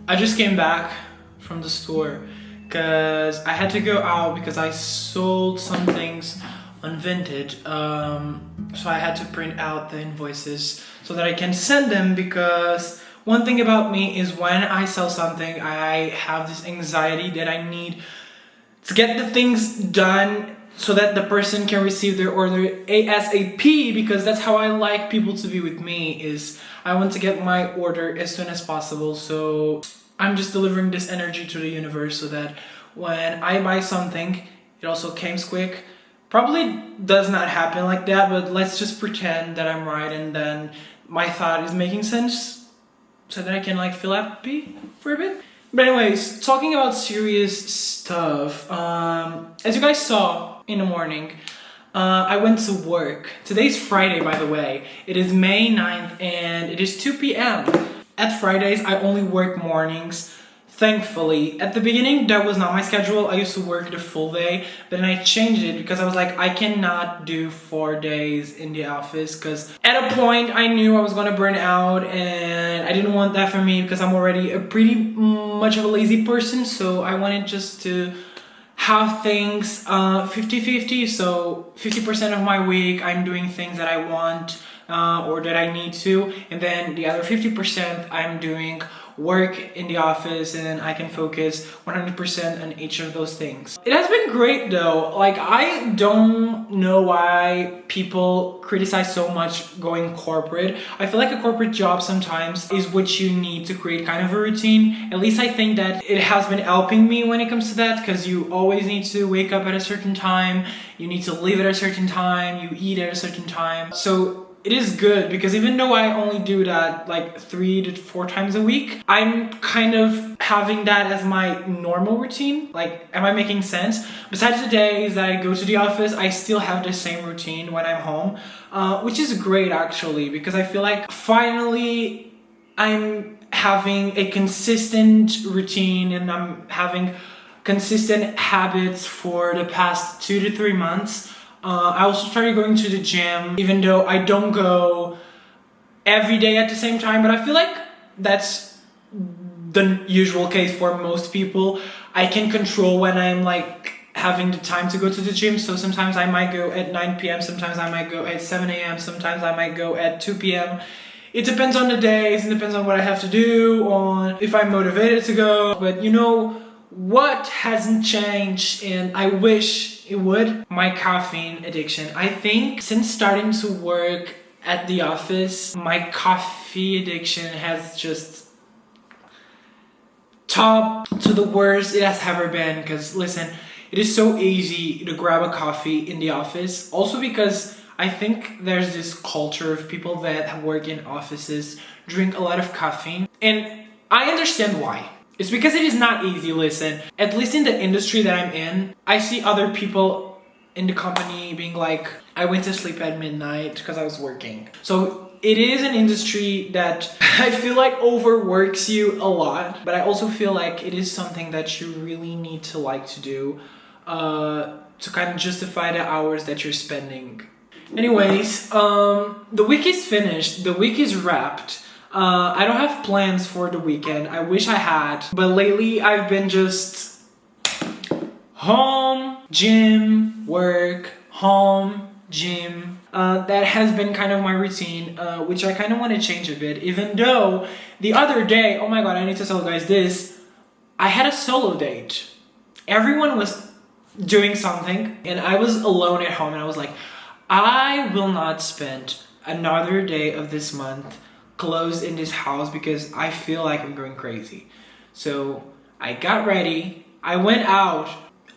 I just came back from the store because I had to go out because I sold some things on Vinted. So I had to print out the invoices so that I can send them, because one thing about me is when I sell something, I have this anxiety that I need to get the things done so that the person can receive their order ASAP, because that's how I like people to be with me, is I want to get my order as soon as possible. So I'm just delivering this energy to the universe so that when I buy something, it also comes quick. Probably does not happen like that, but let's just pretend that I'm right and then my thought is making sense so that I can like feel happy for a bit. But anyways, talking about serious stuff, as you guys saw in the morning, I went to work. Today's Friday, by the way. It is May 9th and it is 2 p.m. At Fridays, I only work mornings, thankfully. At the beginning, that was not my schedule. I used to work the full day, but then I changed it because I was like, I cannot do 4 days in the office, because at a point I knew I was gonna burn out and I didn't want that for me because I'm already a pretty much of a lazy person. So I wanted just to have things 50-50. So 50% of my week I'm doing things that I want or that I need to, and then the other 50% I'm doing work in the office, and then I can focus 100% on each of those things. It has been great though. Like, I don't know why people criticize so much going corporate. I feel like a corporate job sometimes is what you need to create kind of a routine. At least I think that it has been helping me when it comes to that, because you always need to wake up at a certain time, you need to leave at a certain time, you eat at a certain time. So it is good, because even though I only do that like 3 to 4 times a week, I'm kind of having that as my normal routine. Like, am I making sense? Besides the days that I go to the office, I still have the same routine when I'm home, which is great actually, because I feel like finally I'm having a consistent routine and I'm having consistent habits for the past 2 to 3 months. I also started going to the gym, even though I don't go every day at the same time, but I feel like that's the usual case for most people. I can control when I'm like having the time to go to the gym, so sometimes I might go at 9 p.m, sometimes I might go at 7 a.m, sometimes I might go at 2 p.m. It depends on the days, it depends on what I have to do, on if I'm motivated to go. But you know what hasn't changed, and I wish it would? My caffeine addiction. I think since starting to work at the office, my coffee addiction has just top to the worst it has ever been. Because listen, it is so easy to grab a coffee in the office. Also because I think there's this culture of people that work in offices drink a lot of caffeine, and I understand why. It's because it is not easy. Listen, at least in the industry that I'm in, I see other people in the company being like, I went to sleep at midnight because I was working. So it is an industry that I feel like overworks you a lot, but I also feel like it is something that you really need to like to do to kind of justify the hours that you're spending. Anyways, the week is finished, the week is wrapped. I don't have plans for the weekend. I wish I had, but lately I've been just home, gym, work, home, gym. That has been kind of my routine, which I kind of want to change a bit, even though the other day, oh my god, I need to tell you guys this, I had a solo date. Everyone was doing something and I was alone at home, and I was like, I will not spend another day of this month closed in this house because I feel like I'm going crazy. So I got ready, I went out,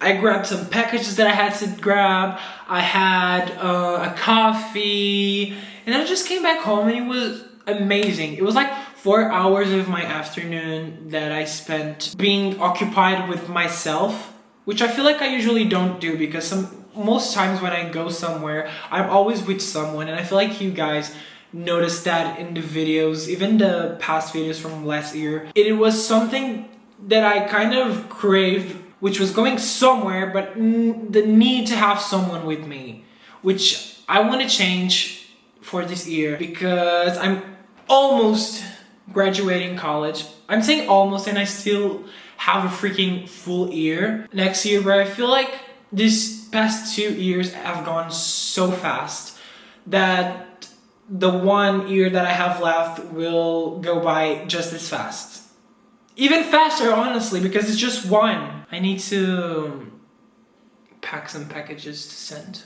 I grabbed some packages that I had to grab. I had a coffee, and I just came back home, and it was amazing. It was like 4 hours of my afternoon that I spent being occupied with myself, which I feel like I usually don't do, because most times when I go somewhere, I'm always with someone, and I feel like you guys noticed that in the videos, even the past videos from last year. It was something that I kind of craved, which was going somewhere, but the need to have someone with me, which I want to change for this year, because I'm almost graduating college. I'm saying almost, and I still have a freaking full year next year, but I feel like these past 2 years have gone so fast that the 1 year that I have left will go by just as fast. Even faster, honestly, because it's just one. I need to pack some packages to send.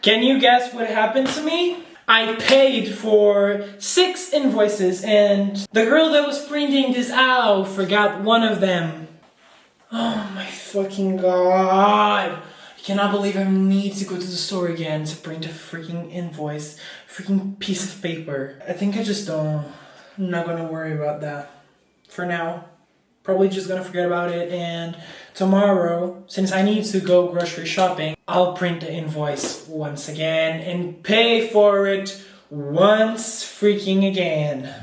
Can you guess what happened to me? I paid for 6 invoices, and the girl that was printing this out forgot one of them. Oh my fucking god. I cannot believe I need to go to the store again to print a freaking invoice, freaking piece of paper. I think I just don't, I'm not gonna worry about that for now. Probably just gonna forget about it, and tomorrow, since I need to go grocery shopping, I'll print the invoice once again and pay for it once freaking again.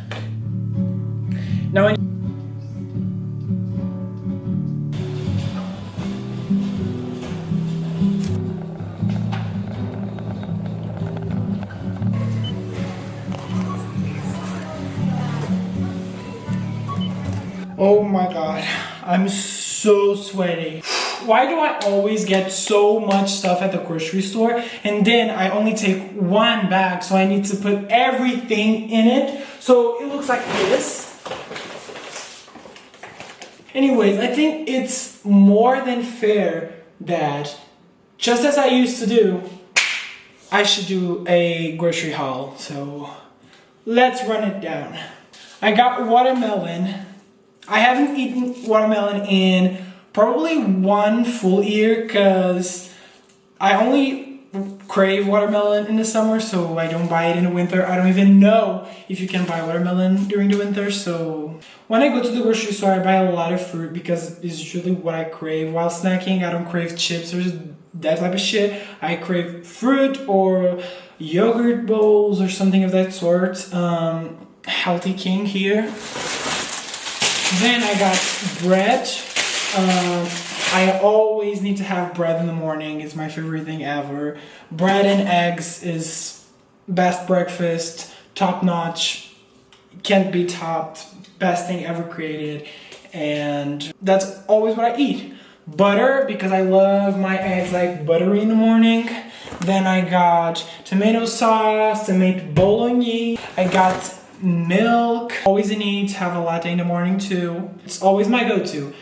Now oh my god, I'm so sweaty. Why do I always get so much stuff at the grocery store, and then I only take one bag, so I need to put everything in it, so it looks like this. Anyways, I think it's more than fair that, just as I used to do, I should do a grocery haul, so let's run it down. I got watermelon. I haven't eaten watermelon in probably 1 full year, because I only crave watermelon in the summer, so I don't buy it in the winter. I don't even know if you can buy watermelon during the winter, so when I go to the grocery store, I buy a lot of fruit because it's usually what I crave while snacking. I don't crave chips or that type of shit. I crave fruit or yogurt bowls or something of that sort. Healthy king here. Then I got bread. I always need to have bread in the morning. It's my favorite thing ever. Bread and eggs is best breakfast, top notch, can't be topped, best thing ever created, and that's always what I eat. Butter, because I love my eggs like buttery in the morning. Then I got tomato sauce to make bolognese. I got milk. Always a need to have a latte in the morning too. It's always my go-to.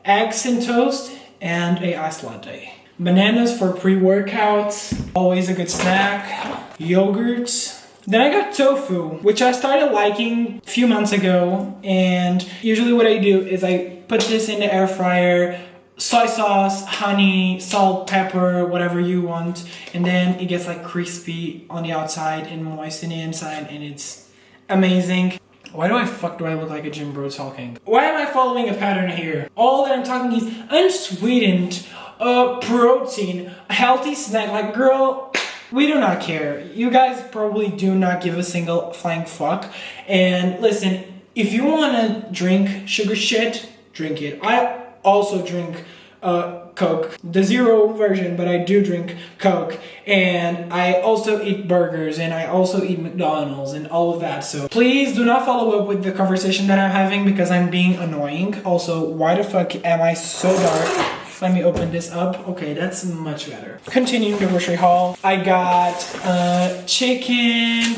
Eggs and toast and a iced latte. Bananas for pre-workouts. Always a good snack. Yogurts. Then I got tofu, which I started liking a few months ago. And usually what I do is I put this in the air fryer, soy sauce, honey, salt, pepper, whatever you want. And then it gets like crispy on the outside and moist in the inside, and it's amazing. Why do I look like a gym bro talking? Why am I following a pattern here? All that I'm talking is unsweetened protein, a healthy snack. Like, girl, we do not care. You guys probably do not give a single flying fuck. And listen, if you want to drink sugar shit, drink it. I also drink Coke, the zero version, but I do drink Coke, and I also eat burgers, and I also eat McDonald's and all of that. So please do not follow up with the conversation that I'm having, because I'm being annoying. Also, why the fuck am I so dark? Let me open this up. Okay, that's much better. Continuing the grocery haul, I got chicken,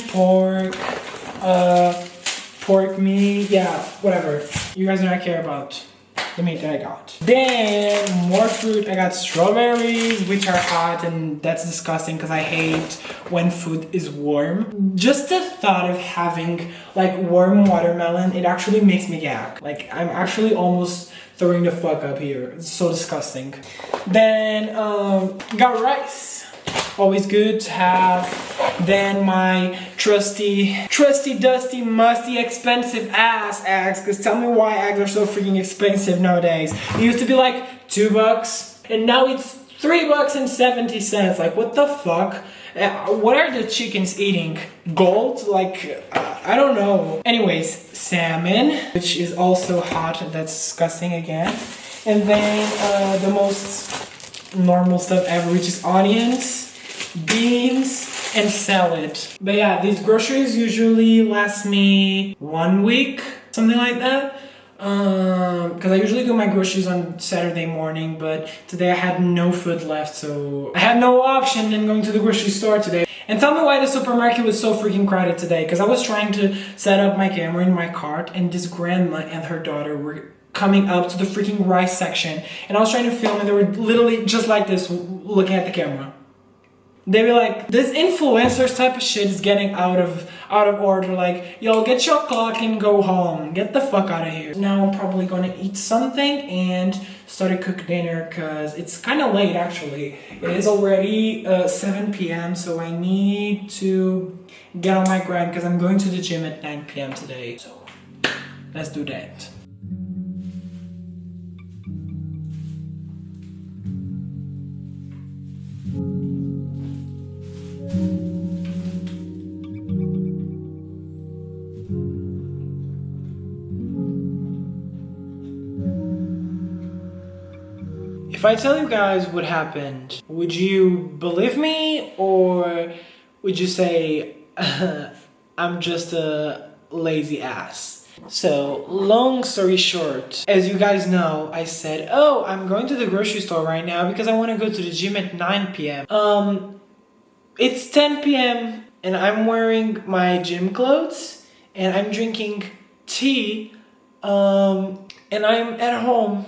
pork meat, yeah, whatever. You guys do not care about the meat that I got. Then more fruit. I got strawberries, which are hot, and that's disgusting because I hate when food is warm. Just the thought of having like warm watermelon, it actually makes me gag. Like I'm actually almost throwing the fuck up here. It's so disgusting. Then got rice. Always good to have. Then my trusty, dusty, musty, expensive ass eggs. Cause tell me why eggs are so freaking expensive nowadays. It used to be like $2, and now it's $3.70. Like what the fuck? What are the chickens eating? Gold? Like I don't know. Anyways, salmon, which is also hot. That's disgusting again. And then the most normal stuff ever, which is onions, beans, and salad. But yeah, these groceries usually last me 1 week, something like that. Because I usually do my groceries on Saturday morning, but today I had no food left, so I had no option than going to the grocery store today. And tell me why the supermarket was so freaking crowded today, because I was trying to set up my camera in my cart, and this grandma and her daughter were coming up to the freaking rice section, and I was trying to film, and they were literally just like this, looking at the camera. They were like, this influencers type of shit is getting out of order. Like, yo, get your clock and go home. Get the fuck out of here. Now I'm probably gonna eat something and start to cook dinner because it's kind of late actually. It is already 7 p.m. so I need to get on my grind because I'm going to the gym at 9 p.m. today. So let's do that. If I tell you guys what happened, would you believe me or would you say I'm just a lazy ass? So, long story short, as you guys know, I said, oh, I'm going to the grocery store right now because I want to go to the gym at 9 p.m. It's 10 p.m. and I'm wearing my gym clothes and I'm drinking tea and I'm at home.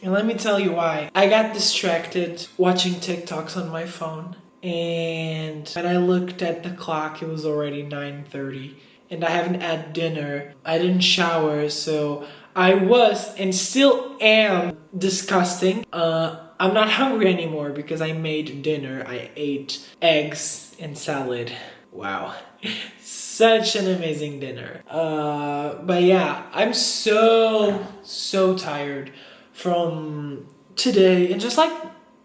And let me tell you why. I got distracted watching TikToks on my phone. And when I looked at the clock, it was already 9:30. And I haven't had dinner. I didn't shower, so I was and still am disgusting. I'm not hungry anymore because I made dinner. I ate eggs and salad. Wow. Such an amazing dinner. But yeah, I'm so tired from today, and just like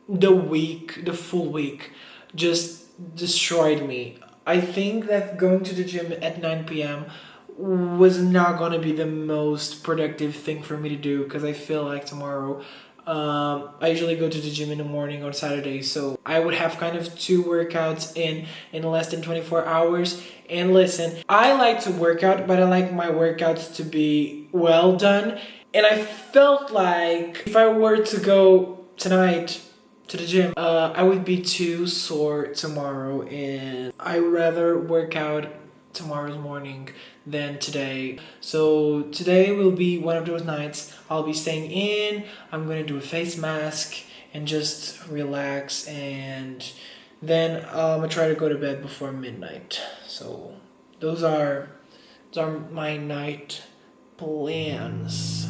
the full week just destroyed me. I think that going to the gym at 9 p.m. was not gonna be the most productive thing for me to do because I feel like tomorrow I usually go to the gym in the morning on Saturday, so I would have kind of 2 workouts in less than 24 hours. And listen, I like to work out, but I like my workouts to be well done. And I felt like if I were to go tonight to the gym, I would be too sore tomorrow, and I'd rather work out tomorrow's morning than today. So today will be one of those nights. I'll be staying in, I'm gonna do a face mask and just relax, and then I'm gonna try to go to bed before midnight. So those are my night plans.